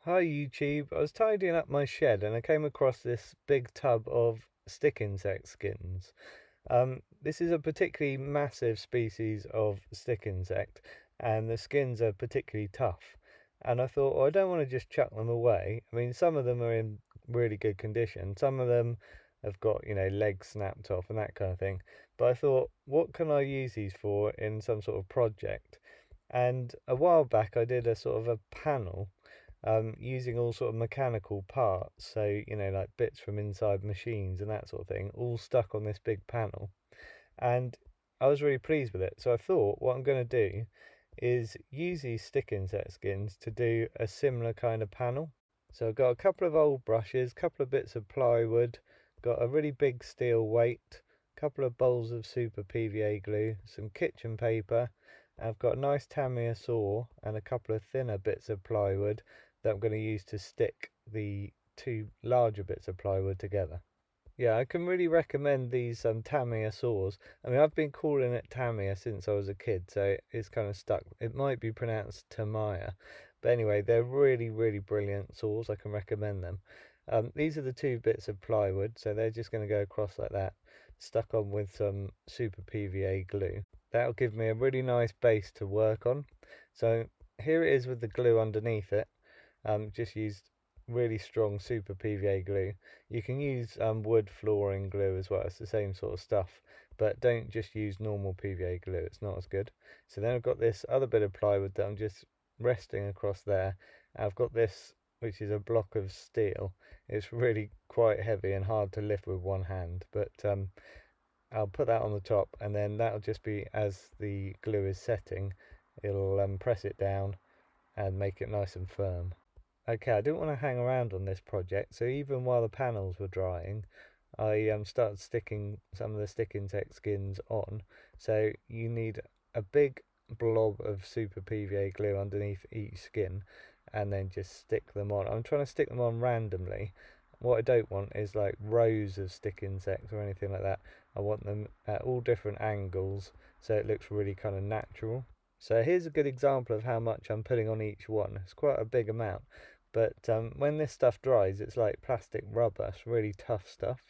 Hi YouTube, I was tidying up my shed and I came across this big tub of stick insect skins. This is a particularly massive species of stick insect and the skins are particularly tough. And I thought, well, I don't want to just chuck them away. I mean, some of them are in really good condition. Some of them have got, legs snapped off and that kind of thing. But I thought, what can I use these for in some sort of project? And a while back I did a sort of a panel using all sort of mechanical parts, so like bits from inside machines and that sort of thing, all stuck on this big panel. And I was really pleased with it. So I thought what I'm going to do is use these stick insect skins to do a similar kind of panel. So I've got a couple of old brushes, a couple of bits of plywood, got a really big steel weight, a couple of bowls of Super PVA glue, some kitchen paper. I've got a nice Tamiya saw and a couple of thinner bits of plywood that I'm going to use to stick the two larger bits of plywood together. Yeah, I can really recommend these Tamiya saws. I mean, I've been calling it Tamiya since I was a kid, so it's kind of stuck. It might be pronounced Tamiya, but anyway, they're really, really brilliant saws. I can recommend them. These are the two bits of plywood, so they're just going to go across like that, stuck on with some Super PVA glue. That'll give me a really nice base to work on. So here it is with the glue underneath it. Just used really strong Super PVA glue. You can use wood flooring glue as well, it's the same sort of stuff, but don't just use normal PVA glue, it's not as good. So then I've got this other bit of plywood that I'm just resting across there. I've got this, which is a block of steel. It's really quite heavy and hard to lift with one hand, but I'll put that on the top, and then that'll just be, as the glue is setting, it'll press it down and make it nice and firm. Okay, I didn't want to hang around on this project, so even while the panels were drying, I started sticking some of the stick insect skins on. So you need a big blob of Super PVA glue underneath each skin, and then just stick them on. I'm trying to stick them on randomly. What I don't want is like rows of stick insects or anything like that. I want them at all different angles, so it looks really kind of natural. So here's a good example of how much I'm putting on each one. It's quite a big amount. But when this stuff dries, it's like plastic rubber. It's really tough stuff.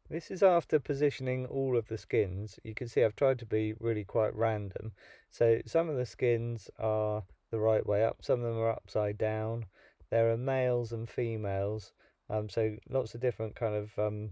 This is after positioning all of the skins. You can see I've tried to be really quite random. So some of the skins are the right way up, some of them are upside down. There are males and females. So lots of different kind of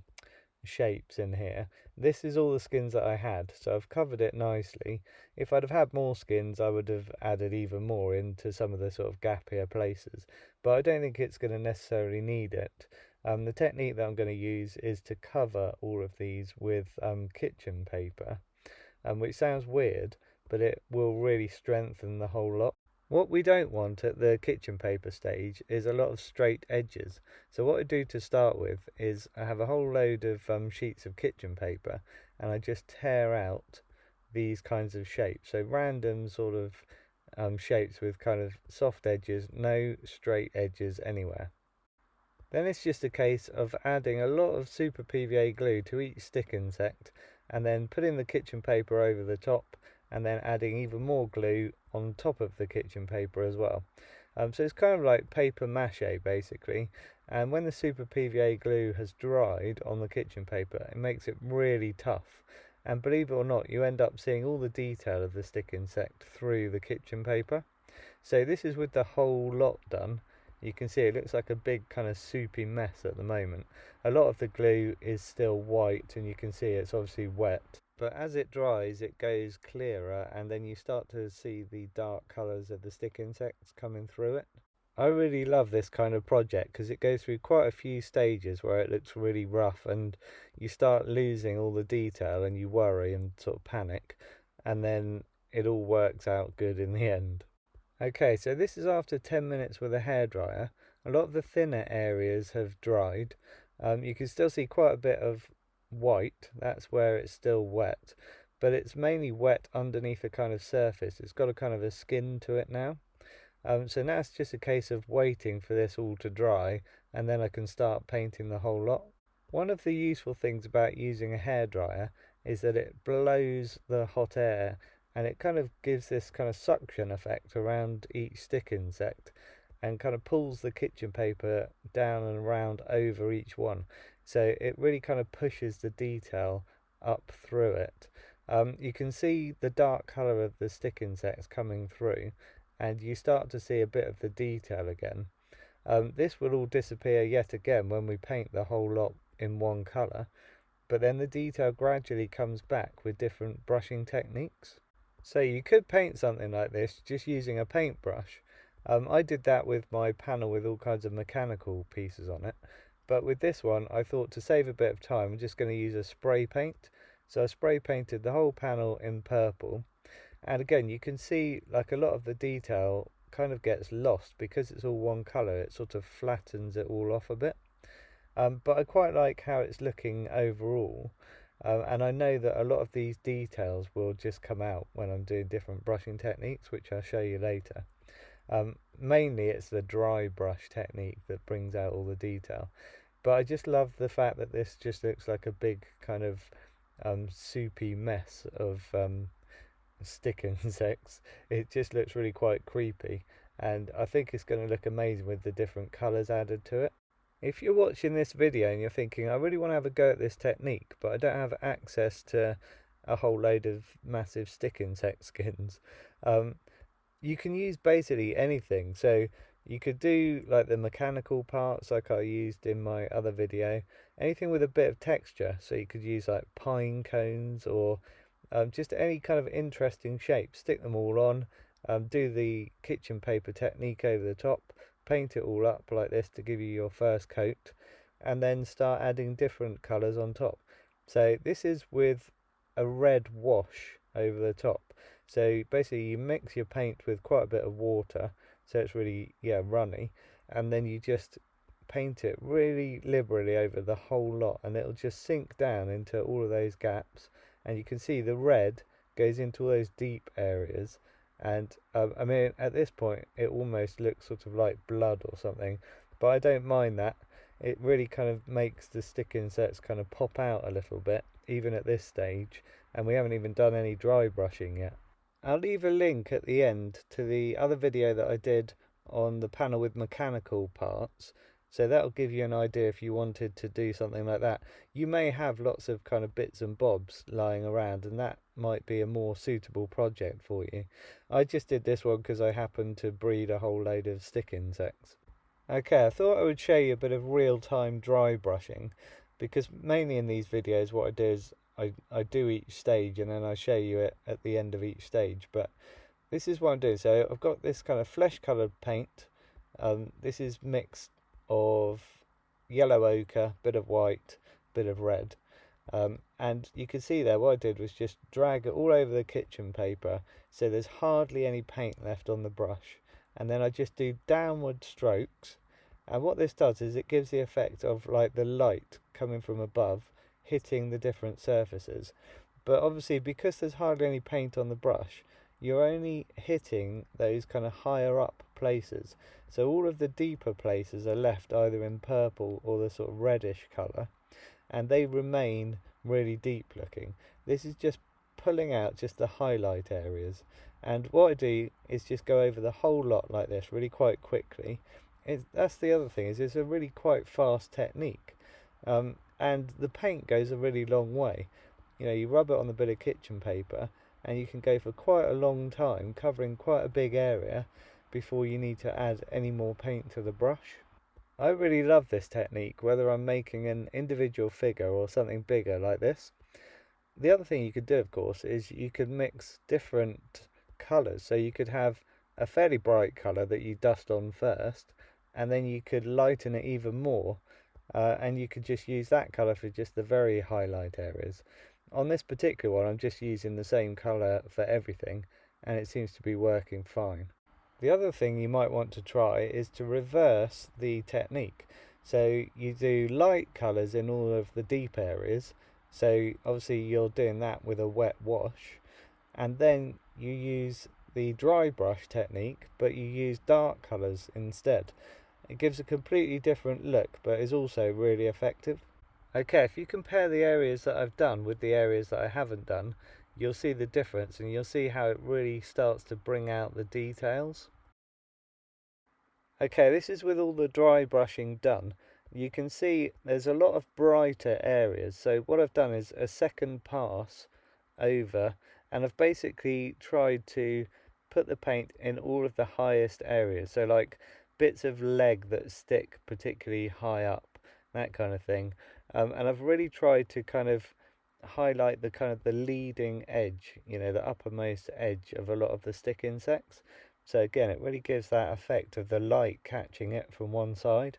shapes in here. This is all the skins that I had, so I've covered it nicely. If I'd have had more skins, I would have added even more into some of the sort of gappier places, but I don't think it's going to necessarily need it. The technique that I'm going to use is to cover all of these with kitchen paper, which sounds weird, but it will really strengthen the whole lot. What we don't want at the kitchen paper stage is a lot of straight edges. So what I do to start with is I have a whole load of sheets of kitchen paper, and I just tear out these kinds of shapes. So random sort of shapes with kind of soft edges, no straight edges anywhere. Then it's just a case of adding a lot of Super PVA glue to each stick insect, and then putting the kitchen paper over the top, and then adding even more glue on top of the kitchen paper as well. So it's kind of like paper mache basically, and when the Super PVA glue has dried on the kitchen paper, it makes it really tough. And believe it or not, you end up seeing all the detail of the stick insect through the kitchen paper. So this is with the whole lot done. You can see it looks like a big kind of soupy mess at the moment. A lot of the glue is still white, and you can see it's obviously wet. But as it dries, it goes clearer, and then you start to see the dark colours of the stick insects coming through it. I really love this kind of project because it goes through quite a few stages where it looks really rough, and you start losing all the detail and you worry and sort of panic, and then it all works out good in the end. Okay, so this is after 10 minutes with a hairdryer. A lot of the thinner areas have dried. You can still see quite a bit of white, that's where it's still wet, but it's mainly wet underneath a kind of surface. It's got a kind of a skin to it now. So now it's just a case of waiting for this all to dry, and then I can start painting the whole lot. One of the useful things about using a hairdryer is that it blows the hot air, and it kind of gives this kind of suction effect around each stick insect, and kind of pulls the kitchen paper down and around over each one. So it really kind of pushes the detail up through it. You can see the dark colour of the stick insects coming through, and you start to see a bit of the detail again. This will all disappear yet again when we paint the whole lot in one colour, but then the detail gradually comes back with different brushing techniques. So you could paint something like this just using a paintbrush. I did that with my panel with all kinds of mechanical pieces on it, but with this one I thought to save a bit of time I'm just going to use a spray paint. So I spray painted the whole panel in purple, and again you can see like a lot of the detail kind of gets lost because it's all one colour. It sort of flattens it all off a bit. But I quite like how it's looking overall, and I know that a lot of these details will just come out when I'm doing different brushing techniques, which I'll show you later. Mainly it's the dry brush technique that brings out all the detail, but I just love the fact that this just looks like a big kind of soupy mess of stick insects. It just looks really quite creepy, and I think it's going to look amazing with the different colours added to it. If you're watching this video and you're thinking, I really want to have a go at this technique, but I don't have access to a whole load of massive stick insect skins, you can use basically anything. So you could do like the mechanical parts like I used in my other video, anything with a bit of texture. So you could use like pine cones or just any kind of interesting shape, stick them all on, do the kitchen paper technique over the top, paint it all up like this to give you your first coat, and then start adding different colours on top. So this is with a red wash over the top. So basically you mix your paint with quite a bit of water so it's really runny, and then you just paint it really liberally over the whole lot, and it'll just sink down into all of those gaps, and you can see the red goes into all those deep areas. And I mean, at this point it almost looks sort of like blood or something, but I don't mind that. It really kind of makes the stick insects kind of pop out a little bit even at this stage, and we haven't even done any dry brushing yet. I'll leave a link at the end to the other video that I did on the panel with mechanical parts, so that'll give you an idea if you wanted to do something like that. You may have lots of kind of bits and bobs lying around, and that might be a more suitable project for you. I just did this one because I happened to breed a whole load of stick insects. Okay, I thought I would show you a bit of real-time dry brushing, because mainly in these videos what I do is I do each stage and then I show you it at the end of each stage. But this is what I'm doing. So I've got this kind of flesh coloured paint. This is mixed of yellow ochre, bit of white, bit of red. And you can see there what I did was just drag it all over the kitchen paper so there's hardly any paint left on the brush, and then I just do downward strokes, and what this does is it gives the effect of like the light coming from above hitting the different surfaces. But obviously because there's hardly any paint on the brush, you're only hitting those kind of higher up places, so all of the deeper places are left either in purple or the sort of reddish colour, and they remain really deep looking. This is just pulling out just the highlight areas, and what I do is just go over the whole lot like this really quite quickly. That's the other thing, is it's a really quite fast technique, and the paint goes a really long way. You know, you rub it on the bit of kitchen paper and you can go for quite a long time covering quite a big area before you need to add any more paint to the brush. I really love this technique, whether I'm making an individual figure or something bigger like this. The other thing you could do, of course, is you could mix different colours. So you could have a fairly bright colour that you dust on first, and then you could lighten it even more, and you could just use that colour for just the very highlight areas. On this particular one I'm just using the same colour for everything, and it seems to be working fine. The other thing you might want to try is to reverse the technique. So you do light colours in all of the deep areas, so obviously you're doing that with a wet wash, and then you use the dry brush technique but you use dark colours instead. It gives a completely different look but is also really effective. Okay, if you compare the areas that I've done with the areas that I haven't done, you'll see the difference, and you'll see how it really starts to bring out the details. Okay, this is with all the dry brushing done. You can see there's a lot of brighter areas. So what I've done is a second pass over, and I've basically tried to put the paint in all of the highest areas. So like bits of leg that stick particularly high up, that kind of thing. And I've really tried to kind of highlight the kind of the leading edge, you know, the uppermost edge of a lot of the stick insects. So again, it really gives that effect of the light catching it from one side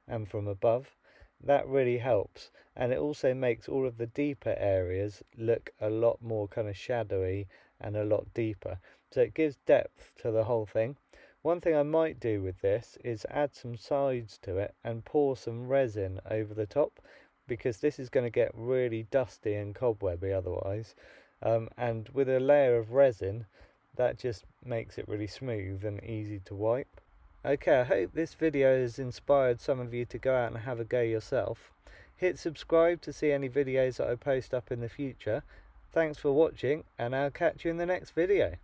and from above. That really helps, and it also makes all of the deeper areas look a lot more kind of shadowy and a lot deeper. So it gives depth to the whole thing. One thing I might do with this is add some sides to it and pour some resin over the top, because this is going to get really dusty and cobwebby otherwise. And with a layer of resin, that just makes it really smooth and easy to wipe. Okay, I hope this video has inspired some of you to go out and have a go yourself. Hit subscribe to see any videos that I post up in the future. Thanks for watching, and I'll catch you in the next video.